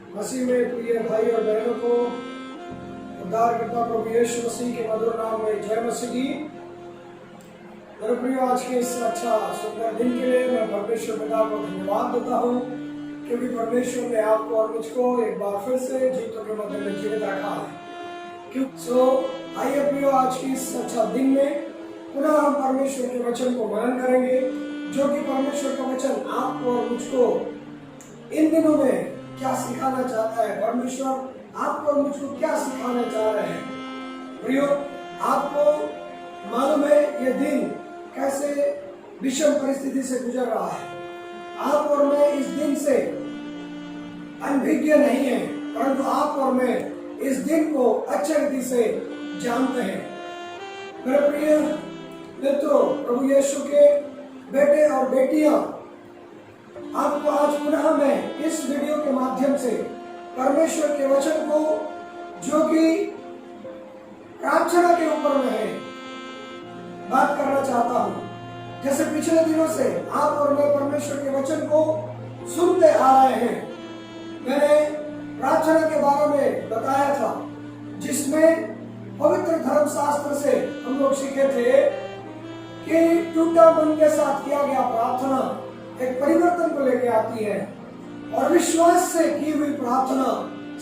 मसीह में प्रिय भाई और बहनों को उद्धारकर्ता प्रभु यीशु मसीह के मधुर नाम में जय मसीह की। मेरे प्रिय, आज के इस अच्छा सुंदर दिन के लिए मैं परमेश्वर पिता को धन्यवाद देता हूँ, क्योंकि परमेश्वर ने आपको और मुझको एक बार फिर से जीतों के मध्य में जीवित रखा है। आइए प्रियो, आज की इस अच्छा दिन में पुनः हम परमेश्वर के वचन को मनन करेंगे, जो कि परमेश्वर का वचन आपको और मुझको इन दिनों में क्या सिखाना चाहता है। परमेश्वर आपको और मुझको क्या सिखाना चाह रहे हैं। प्रियो, आपको मालूम है ये दिन कैसे विषम परिस्थिति से गुजर रहा है। आप और मैं इस दिन से अनभिज्ञ नहीं है, परंतु आप और मैं इस दिन को अच्छे रीति से जानते हैं। मेरे प्रिय मित्रों, प्रभु यीशु के बेटे और बेटियां, आपको आज पुनः मैं इस वीडियो के माध्यम से परमेश्वर के वचन को, जो कि प्रार्थना के ऊपर में है, बात करना चाहता हूं। जैसे पिछले दिनों से आप और मैं परमेश्वर के वचन को सुनते आ रहे हैं। मैंने प्रार्थना के बारे में बताया था, जिसमें पवित्र धर्मशास्त्र से हम लोग सीखे थे कि टूटा मन के साथ किया गया प्रार्थना एक परिवर्तन को लेकर आती है, और विश्वास से की हुई प्रार्थना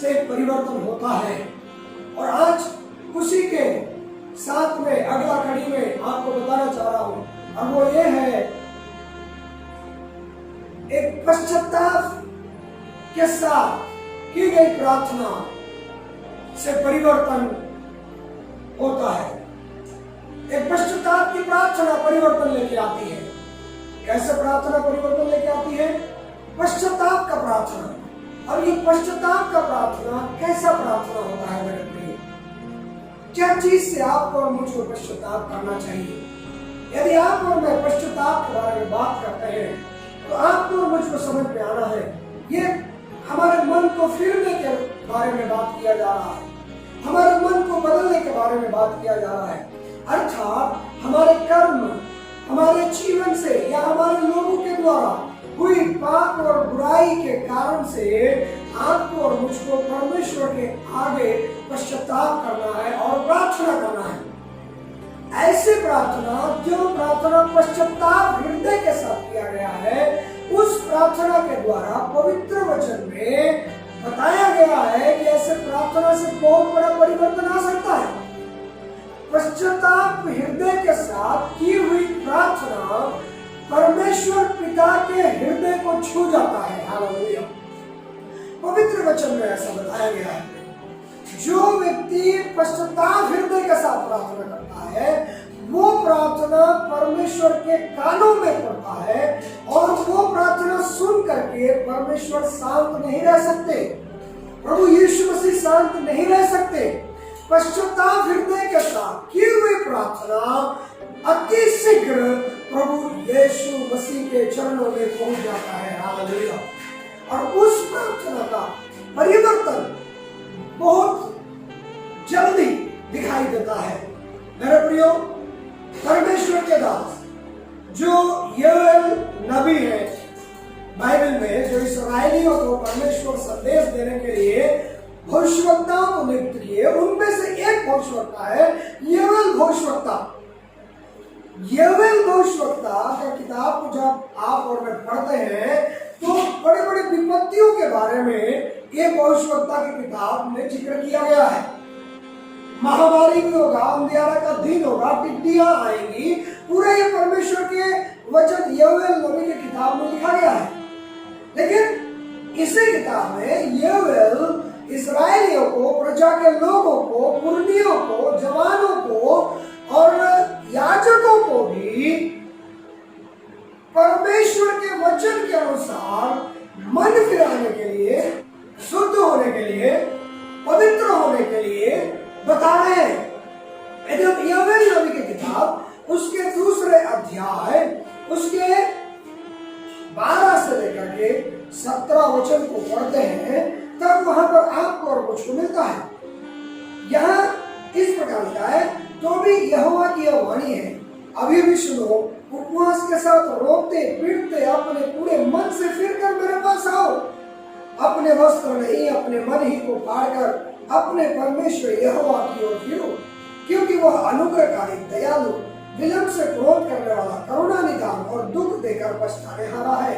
से एक परिवर्तन होता है। और आज उसी के साथ में अगला कड़ी में आपको बताना चाह रहा हूं, और वो ये है, एक पश्चाताप के साथ की गई प्रार्थना से परिवर्तन होता है। एक पश्चाताप की प्रार्थना परिवर्तन लेके आती है। कैसे प्रार्थना परिवर्तन लेके आती है? पश्चाताप का प्रार्थना। अब ये पश्चाताप का प्रार्थना कैसा प्रार्थना होता है मेरे प्रिय? क्या चीज से आपको और मुझको पश्चाताप करना चाहिए? यदि आप और मैं पश्चाताप के बारे में बात करते हैं, तो आपको और मुझको समझ में आना है, ये हमारे मन को फिरने के बारे में बात किया जा रहा है, हमारे मन को बदलने के बारे में बात किया जा रहा है। अर्थात हमारे कर्म, हमारे जीवन से या हमारे लोगों के द्वारा हुई पाप और बुराई के कारण से आपको और मुझको परमेश्वर के आगे पश्चाताप करना है और प्रार्थना करना है। ऐसी प्रार्थना, जो प्रार्थना पश्चाताप हृदय के साथ किया गया है, उस प्रार्थना के द्वारा पवित्र वचन में बताया गया है कि ऐसे प्रार्थना से बहुत बड़ा परिवर्तन आ सकता है। पश्चाताप हृदय के साथ की हुई प्रार्थना परमेश्वर पिता के हृदय को छू जाता है। हालेलुया। पवित्र वचन में ऐसा बताया गया है, जो व्यक्ति पश्चाताप हृदय के साथ प्रार्थना करता है, वो प्रार्थना परमेश्वर के कानों में पड़ता है, और वो प्रार्थना सुन करके परमेश्वर शांत नहीं रह सकते, प्रभु यीशु मसीह शांत नहीं रह सकते। पश्चाताप हृदय के साथ की हुई प्रार्थना अति शीघ्र प्रभु यीशु मसीह के चरणों में पहुंच जाता है। हालेलुया। और उस प्रार्थना का परिवर्तन बहुत जल्दी दिखाई देता है। मेरे प्रियो, परमेश्वर के दास जो योएल नबी है बाइबल में, जो इस्राएलियों को परमेश्वर संदेश देने के लिए भविष्यवक्ताओं को नियुक्त किए, उनमें से एक भविष्यवक्ता है योएल भविष्यवक्ता। योएल भविष्यवक्ता का किताब को जब आप और मैं पढ़ते हैं, तो बड़े बड़े विपत्तियों के बारे में ये भविष्यवक्ता की किताब में जिक्र किया गया है। महामारी भी होगा, अंधियारा का दिन होगा, टिड्डियां आएंगी, पूरे ये परमेश्वर के वचन योएल नबी की किताब में लिखा गया है। लेकिन इसी किताब में योएल इस्राएलियों को, प्रजा के लोगों को, पुरनियों को, जवानों को और याजकों को भी परमेश्वर के वचन के अनुसार मन फिराने के लिए, शुद्ध होने के लिए, पवित्र होने के लिए बता रहे हैं। योएल नबी की किताब उसके दूसरे अध्याय उसके 12 से लेकर के 17 वचन को पढ़ते हैं, तब वहां पर आपको और मुझको मिलता है। यहाँ इस प्रकार लिखा है, तो भी यहोवा की यह वाणी है, अभी भी सुनो, उपवास के साथ रोते पीटते अपने पूरे मन से फिर कर मेरे पास आओ, अपने वस्त्र नहीं अपने मन ही को फाड़कर अपने परमेश्वर यहोवा की ओर फिरो, क्योंकि वह अनुग्रहकारी, दयालु, विलंब से क्रोध करने वाला, करुणा निदान और दुख देकर पछताने हारा है।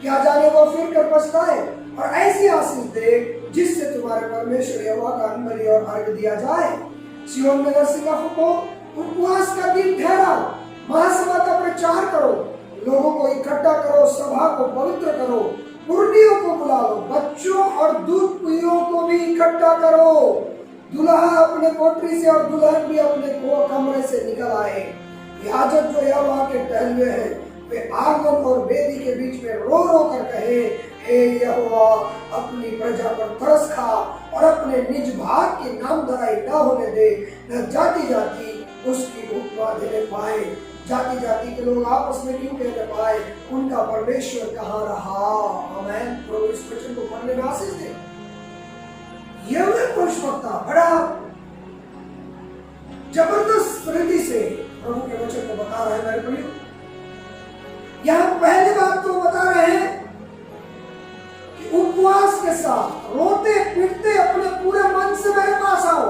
क्या जाने वो फिर कर पछताए और ऐसी आशीष दे जिससे तुम्हारे परमेश्वर यहोवा का अनबलि और अर्घ दिया जाए। सिय्योन में नरसिंगा फूको, उपवास का दिन ठहराओ, महासभा का प्रचार करो, लोगों को इकट्ठा करो, सभा को पवित्र करो, पुरनियों को बुला लो, बच्चों और दूध पियों को भी इकट्ठा करो। दुल्हा अपने कोठरी से और दुल्हन भी अपने कमरे से निकल आए। याजक जो यहोवा के टहलुए हैं वे आंगन और वेदी के बीच में रो रो कर कहे, हे यहोवा, अपनी प्रजा पर तरस खा और अपने निज भाग की नामधराई न होने दे, न जाति जाति उसकी उपमा देने पाए। जाति जाति के लोग आपस में क्यों कहने पाए, उनका परमेश्वर कहाँ रहा। आमीन। प्रभु इस वचन को पढ़ने में आशीष दे। यहोवा पुरुषवक्ता बड़ा जबरदस्त रीति से प्रभु के वचन को बता रहे हैं मेरे प्रियो। यहाँ पहली बात तो बता रहे हैं कि उपवास के साथ रोते पीटते अपने पूरे मन से मेरे पास आओ।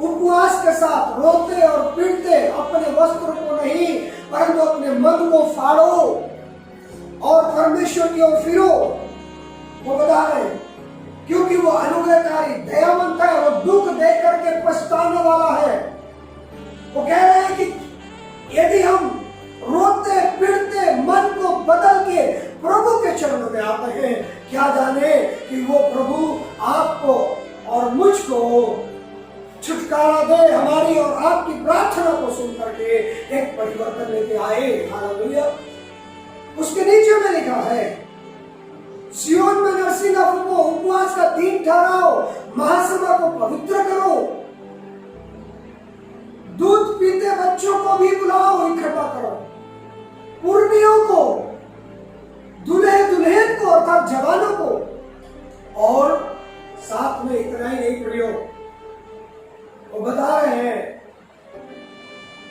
उपवास के साथ रोते और पीटते अपने वस्त्र को नहीं परंतु अपने मन को फाड़ो और परमेश्वर की ओर फिरो। वो बता रहे हैं क्योंकि वो अनुग्रहकारी, दयावंत है और दुख देख करके पछताने वाला है। वो कह रहे हैं कि यदि हम रोते पीटते मन को बदल के प्रभु के चरणों में आते हैं, क्या जाने कि वो प्रभु आपको और मुझको छुटकारा दे, हमारी और आपकी प्रार्थना को सुन करके एक परिवर्तन लेके आए। हालेलुया। उसके नीचे में लिखा है, सिय्योन में नरसिंगा फूको, उपवास का दिन ठहराओ, महासभा को पवित्र करो, दूध पीते बच्चों को भी बुलाओ, इकट्ठा करो, पुरनियों को, दूल्हे दुल्हन को अर्थात जवानों को, और साथ में इतना ही नहीं प्रियो, वो बता रहे हैं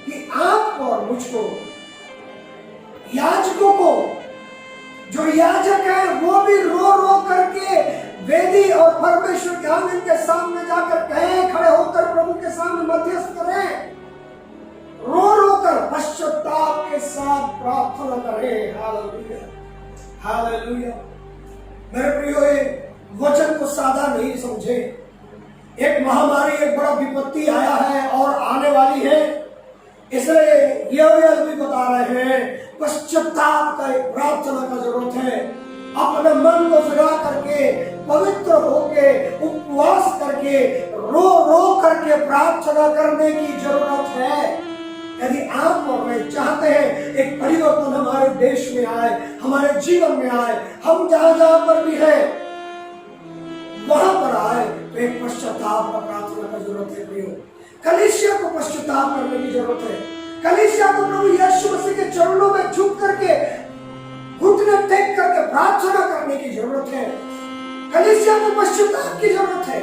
कि आपको और मुझको, याजकों को, जो याजक है वो भी रो रो करके वेदी और परमेश्वर के आंगन के सामने जाकर कहें, खड़े होकर प्रभु के सामने मध्यस्थ करें, रो रो कर पश्चाताप के साथ प्रार्थना करें। Hallelujah, hallelujah. मेरे प्रियो, वचन को सादा नहीं समझे। एक महामारी, एक बड़ा विपत्ति आया है और आने वाली है, इसलिए यहोवा भी बता रहे हैं पश्चाताप का, एक प्रार्थना का जरूरत है। अपने मन को फिरा करके, पवित्र होके, उपवास करके, रो रो करके प्रार्थना करने की जरूरत है। यदि आप और मैं चाहते हैं एक परिवर्तन हमारे देश में आए, हमारे जीवन में आए, हम जहां जहां पर भी है वहां पर आए, तो एक पश्चाताप का प्रार्थना का जरूरत है प्रियो। कलीसिया को पश्चाताप करने की जरूरत है। कलीसिया को प्रभु यीशु मसीह के चरणों में झुक करके, घुटने टेक करके प्रार्थना करने की जरूरत है। कलीसिया को पश्चाताप की जरूरत है।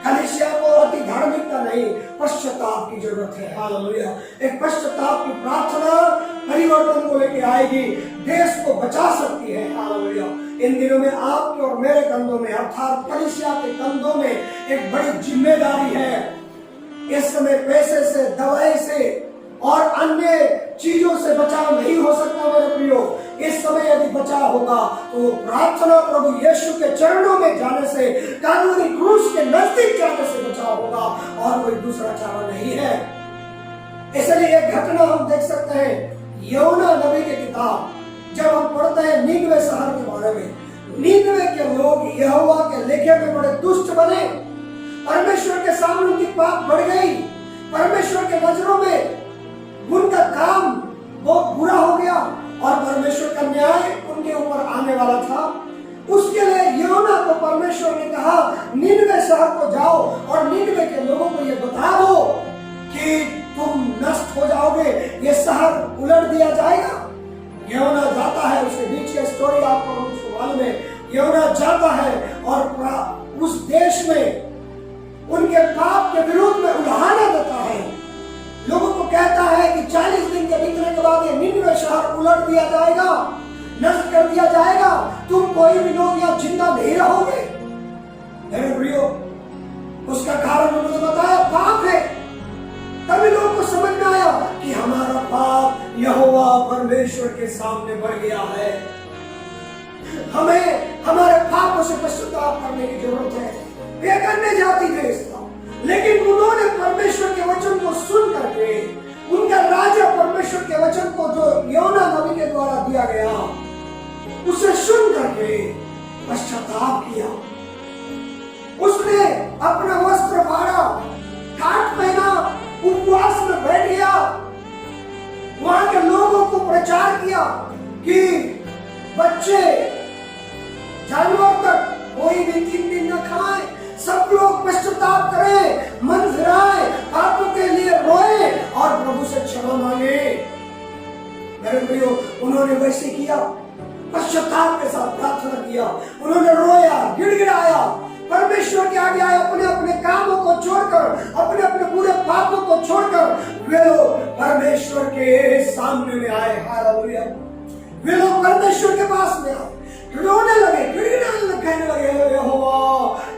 कलीसिया को अति धार्मिकता नहीं, पश्चाताप की जरूरत है। हालेलुया। एक पश्चाताप की प्रार्थना परिवर्तन को लेके आएगी, देश को बचा सकती है। हालेलुया। इन दिनों में आपके और मेरे कंधों में, अर्थात कलीसिया के कंधों में एक बड़ी जिम्मेदारी है। इस समय पैसे से, दवाई से और अन्य चीजों से बचाव नहीं हो सकता मेरे प्रियो। इस समय यदि बचाव होगा तो प्रार्थना प्रभु यीशु के चरणों में जाने से, कालवरी क्रूस के नजदीक जाने से बचाव होगा, और कोई दूसरा चारा नहीं है। इसलिए एक घटना हम देख सकते हैं, योना नबी की किताब जब हम पढ़ते हैं नीनवे शहर के बारे में। नीनवे के लोग यहोवा के लेखे में बड़े दुष्ट बने, परमेश्वर के सामने उनकी पाप बढ़ गई, परमेश्वर के नजरों में उनका काम बहुत बुरा हो गया और परमेश्वर का न्याय उनके ऊपर आने वाला था। उसके लिए योना को परमेश्वर ने कहा, नीनवे शहर को जाओ और नीनवे के लोगों को ये बता दो कि तुम नष्ट हो जाओगे, ये शहर उलट दिया जाएगा। योना जाता है, उसके बीच की स्टोरी आपको मुझको मालूम है। योना जाता है और उस देश में उनके पाप के विरुद्ध में उल्हाना देता है। लोगों को कहता है कि 40 दिन के बीतने के बाद ये नीनवे शहर उलट दिया जाएगा, नष्ट कर दिया जाएगा, तुम कोई भी लोग यहाँ जिंदा नहीं रहोगे। उसका कारण उन्होंने बताया पाप है। तभी लोगों को समझ में आया कि हमारा पाप यहोवा परमेश्वर के सामने बढ़ गया है, हमें हमारे पापों से पश्चाताप करने की जरूरत है। वे अन्य जाति देश था, लेकिन उन्होंने परमेश्वर के वचन को सुन करके, उनका राजा परमेश्वर के वचन को जो योना नबी के द्वारा दिया गया उसे सुन करके पश्चाताप किया। उसने अपना वस्त्र फाड़ा, काट पहना, उपवास में बैठ गया, वहां के लोगों को प्रचार किया कि बच्चे जानवर तक कोई भी 3 दिन न खाए, सब लोग पश्चाताप करें, मन फिराए, पापों के लिए रोए और प्रभु से क्षमा मांगे। मेरे प्रियो, उन्होंने वैसे किया, पश्चाताप के साथ प्रार्थना किया, उन्होंने रोया, गिड़गिड़ाया, परमेश्वर के आगे आए, अपने अपने कामों को छोड़कर, अपने अपने पूरे पापों को छोड़कर वे लोग परमेश्वर के सामने में आए। हालेलुया। वे लोग परमेश्वर के पास में आए, रोने लगे, गिड़गिड़ाने लगे, कहने लगे, यहोवा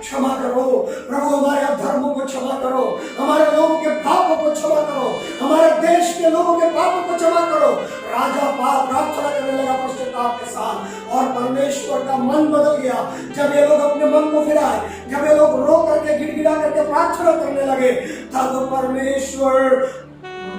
क्षमा करो प्रभु, हमारे अधर्मों को क्षमा करो, हमारे लोगों के पापों को क्षमा करो, हमारे देश के लोगों के पापों को क्षमा करो। राजा पाप प्रार्थना करने लगा पश्चाताप के साथ, और परमेश्वर का मन बदल गया। जब ये लोग अपने मन को फिराए, जब ये लोग रो करके गिड़गिड़ा करके प्रार्थना करने लगे, तब परमेश्वर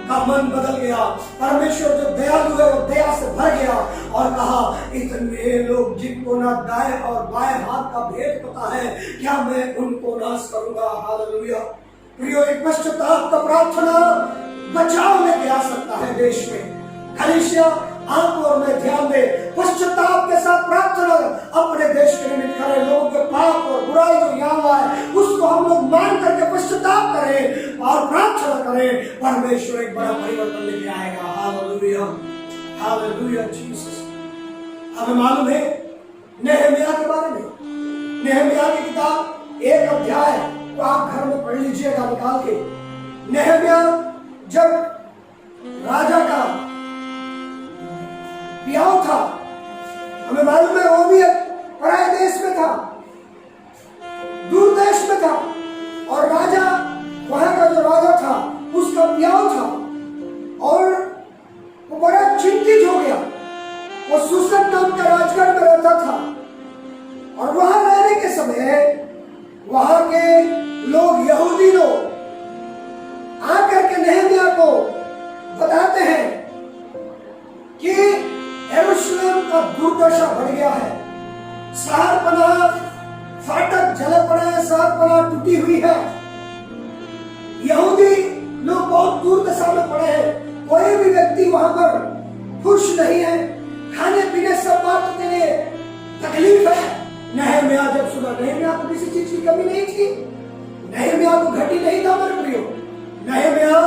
का मन बदल गया। परमेश्वर जो दयालु है वो दया से भर गया और कहा, इतने लोग जिनको ना दाएं और बाएं हाथ का भेद पता है, क्या मैं उनको नाश करूंगा? हालेलुया। प्रियो, एक पश्चाताप का प्रार्थना बचाव लेके आ सकता है देश में। कलीसिया आप और मैं ध्यान दे, पश्चाताप के साथ प्रार्थना अपने देश के निमित्त करें, लोगों के पाप और बुराई जो यहाँ है उसको हम लोग मान करके पश्चाताप करें और प्रार्थना करें। परमेश्वर एक बड़ा परिवर्तन लेके आएगा। Hallelujah, hallelujah Jesus. हमें मालूम है नेहमिया के बारे में, नेहमिया की किताब 1 अध्याय तो आप घर में पढ़ लीजिएगा निकाल के। नेहमिया जब राजा का ब्याह था, हमें मालूम है वो भी पराये देश में था, दूर देश में था, और राजा, वहां का जो राजा था उसका ब्याह था, और वो बड़ा चिंतित हो गया। वो सुसन नाम का राजगढ़ में रहता था, और वहां रहने के समय वहां के लोग, यहूदी लोग आकर के नेहमिया को बताते हैं कि यरूशलेम का दुर्दशा बढ़ गया है, शहरपनाह फाटक जले पड़े हैं, शहरपनाह टूटी हुई है, यहूदी लोग बहुत दुर्दशा में पड़े हैं, कोई भी व्यक्ति वहां पर खुश नहीं है, खाने पीने सब बातों के लिए तकलीफ है। नेहमिया जब सुना, नेहमिया को किसी चीज की कमी नहीं थी, नेहमिया को घटी नहीं था मेरे प्रियो, नेहमिया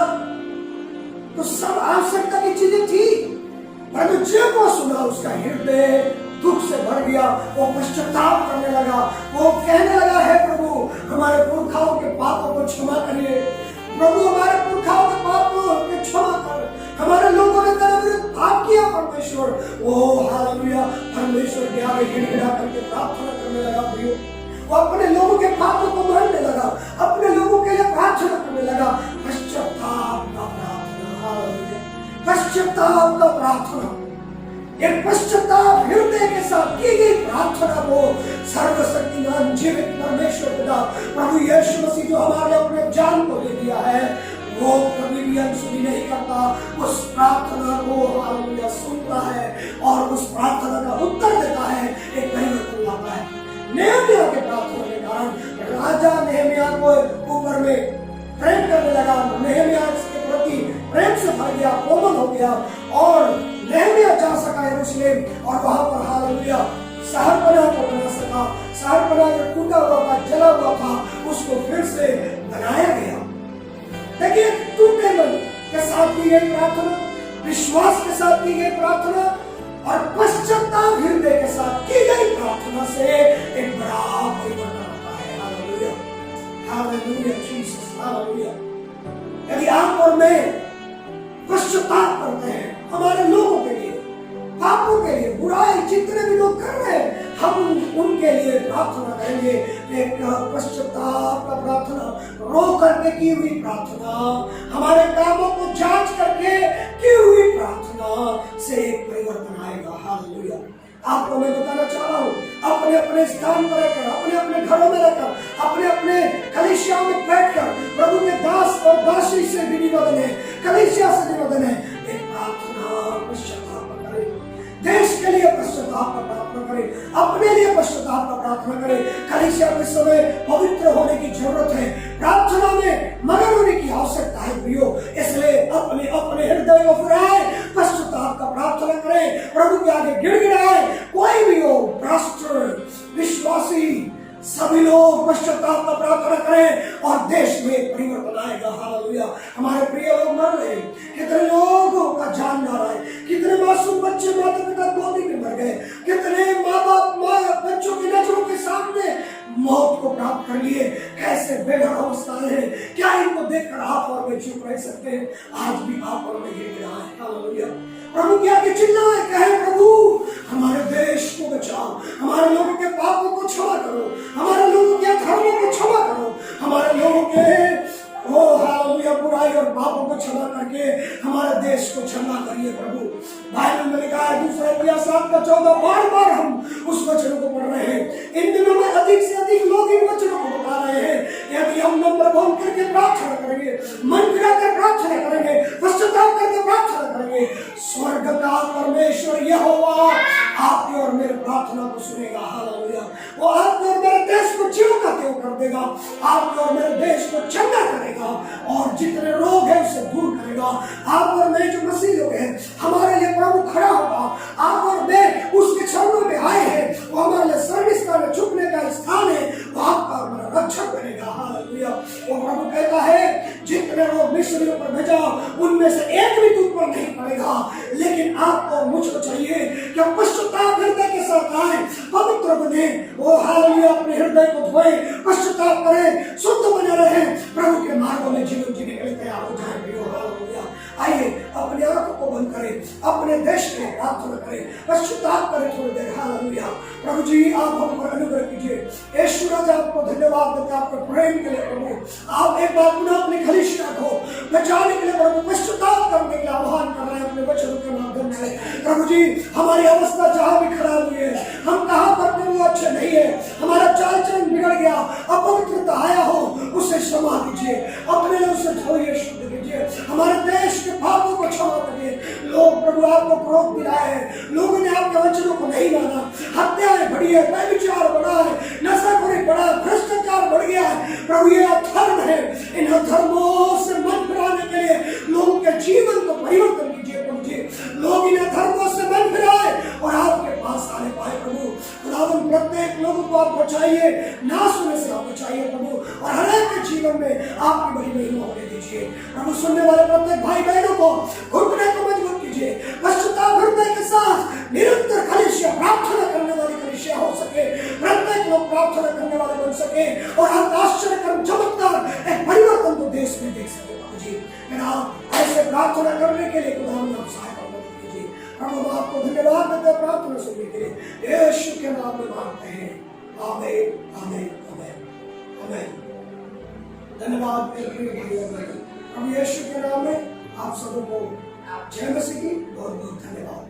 तो सब आवश्यकता की चीजें थी, परंतु जब वो सुना उसका हृदय दुख से भर गया, वो पश्चाताप करने लगा, वो कहने लगा, है प्रभु हमारे पुरखाओं के पापों को क्षमा करिए, प्रभु हमारे पुरखाओं के पापों को क्षमा कर, हमारे लोगों ने तेरे विरुद्ध पाप किया परमेश्वर। वो हालेलुया, परमेश्वर के आगे गिड़गिड़ा करके प्रार्थना करने लगा प्रियो, वो अपने लोगों के पापों को मानने लगा, अपने लोगों के लिए प्रार्थना करने लगा। पश्चाताप का प्रार्थना, हालेलुया, पश्चाताप का प्रार्थना, एक पश्चाताप हृदय के साथ की गई प्रार्थना को सर्वशक्तिमान जीवित परमेश्वर पिता प्रभु यीशु मसीह जो हमारे अपने जान को दे दिया है, वो कभी भी अनसुनी नहीं करता, उस प्रार्थना को हालेलुया सुनता है और उस प्रार्थना का उत्तर देता है, एक परिवर्तन लाता है। नेहमिया के प्रार्थना के कारण राजा नेहमिया को ऊपर में प्रेम करने लगा, नेहमिया के प्रति प्रेम से भर गया, कोमल हो गया, और नेहमिया जा सका यरूशलेम, और वहां पर हालेलुया शहरपनाह को बना सका। शहरपनाह जो टूटा हुआ था, जला हुआ था, उसको फिर से बनाया गया। देखिए, टूटे मन के साथ की गई प्रार्थना, विश्वास के साथ की गई प्रार्थना और पश्चाताप हृदय के साथ की गई प्रार्थना से एक बड़ा परिवर्तन आता है। Hallelujah, hallelujah Jesus, hallelujah. यदि आप और मैं पश्चाताप करते हैं हमारे लोगों के लिए, पापों के लिए, बुराई जितने भी लोग कर रहे हैं, हम उनके लिए प्रार्थना करेंगे। एक पश्चाताप का प्रार्थना, रो करके की हुई प्रार्थना, हमारे कामों को जांच करके की हुई प्रार्थना से एक परिवर्तन आएगा। हालेलुया। आपको मैं बताना चाह रहा हूँ, अपने अपने स्थान पर रहकर, अपने अपने घरों में रहकर, अपने अपने कलीसियाओं में बैठकर प्रभु के दास और दासी से भी निवेदन है, कलीसिया से निवेदन है, एक प्रार्थना पश्चाताप करें, देश के लिए पश्चाताप का प्रार्थना करें, अपने लिए पश्चाताप का प्रार्थना करें। कलीसिया के समय पवित्र होने की जरूरत है, प्रार्थना में मगन होने की आवश्यकता है प्रियो। इसलिए अपने अपने हृदय को फिराए, पश्चाताप का प्रार्थना करें, प्रभु के आगे गिड़गिड़ाए। कोई भी हो, राष्ट्र, विश्वासी, सभी लोग पश्चाताप का प्रार्थना करें और देश में परिवर्तन आएगा। हालेलुया। हमारे प्रिय लोग मर रहे हैं, कितने लोगों का जान जा रहा है, कितने मासूम बच्चे माता पिता गोदी में मर गए, कितने माँ बाप बच्चों की नजरों के सामने मौत को प्राप्त कर लिए। कैसे बेघर अवस्थाएं हैं, क्या इनको देखकर आप और मैं चुप रह सकते हैं? आज भी आप और मैं गिड़गिड़ाएं। हालेलुया। प्रभु के आगे चिल्लाएं, कहे प्रभु हमारे देश को बचाओ, हमारे लोगों के पापों को क्षमा करो, हमारे लोगों के अधर्मों को क्षमा करो, हमारे लोगों के हालेलुया बुराई और पापों को क्षमा करके हमारे देश को क्षमा करिए प्रभु। बाइबल में लिखा है 2 Corinthians 7:14, बार बार हम उस वचन को पढ़ रहे हैं। इन दिनों में अधिक से अधिक लोग इन वचनों को बता रहे हैं। यदि हम नम्र भाव करके प्रार्थना करेंगे, मन फिराकर प्रार्थना करेंगे, पश्चाताप करके प्रार्थना करेंगे, स्वर्ग का परमेश्वर यहोवा आपकी और मेरे प्रार्थना को सुनेगा। हालेलुया। वो आपके और मेरे देश को ज्यों का त्यों कर देगा, आपके और मेरे देश को चंगा करेगा और जितने रोग है उसे दूर करेगा। आप और मैं जो मसीह लोग हैं, हमारे लिए प्रभु खड़ा होगा। आप और मैं उसके चरणों में आए हैं, वो हमारे लिए सर्विस में झुकने का स्थान है, वो आपका हमारा रक्षक बनेगा। हालेलुया। वो प्रभु कहता है जितने लोग मिस्रियों पर भेजा उनमें से एक भी तुम पर नहीं पड़ेगा, लेकिन आपको और मुझको चाहिए कि हम पश्चाताप हृदय के साथ आए, पवित्र बने। वो हालेलुया अपने हृदय को धोए, पश्चाताप करें, शुद्ध बने रहे, प्रभु के मार्गों में जीवन जीने के लिए तैयार हो जाए। हालेलुया। आइए अपनी आंखों को बंद करें, अपने देश के लिए प्रार्थना करें, पश्चाताप करें थोड़ी देर। हालेलुया। प्रभु जी आप हम पर अनुग्रह कीजिए। यीशु राजा आपको धन्यवाद देते हैं, आपके प्रेम के लिए प्रभु। आप एक बार पुनः अपनी कलीसिया को बचाने के लिए प्रभु, पश्चाताप करने के लिए आह्वान कर रहे हैं अपने वचनों के माध्यम से। प्रभु जी हमारी अवस्था जहाँ भी खराब हुई है, हम कहाँ पर प्रभु अच्छे नहीं है, हमारा चाल चलन बिगड़ गया, अपवित्रता आया हो, उसे क्षमा कीजिए, अपने लिए उसे धोइए, शुद्ध कीजिए, हमारे देश के पापों को क्षमा करिए। लोग प्रभु आपको क्रोध दिलाए हैं, लोगों ने आपके वचनों को नहीं माना, हत्याएं बढ़ी है, व्यभिचार बढ़ा है, नशाखोरी बढ़ा है, भ्रष्टाचार बढ़ गया है। प्रभु ये अधर्म है, इन अधर्मों से मन फिराने के लिए लोगों के जीवन को परिवर्तन कीजिए प्रभु जी। लोग इन अधर्मों से मन फिराए और आपके पास आने पाए प्रभु। खुदावन प्रत्येक लोगों को आप बचाइए, नाश होने से आप बचाइए प्रभु, और हर एक के जीवन में आपकी बड़ी महिमा होने दीजिए प्रभु। सुनने वाले प्रत्येक भाई बहनों को घुटने को मजबूत कीजिए, पश्चाताप हृदय के साथ निरंतर कलीसिया प्रार्थना करने वाली कलीसिया हो सके, प्रत्येक लोग प्रार्थना करने वाले बन सके और हम आश्चर्य कर्म चमत्कार एक परिवर्तन को देश में देख सके प्रभु जी। ऐसे प्रार्थना करने के लिए खुदा आप सहायता कीजिए प्रभु। आपको धन्यवाद देते हैं प्रार्थना सुनने के लिए, यीशु के नाम में मांगते हैं, आमीन आमीन आमीन आमीन। धन्यवाद प्रभु यीशु के नाम में आप सबको जय मसीह की बहुत बहुत धन्यवाद।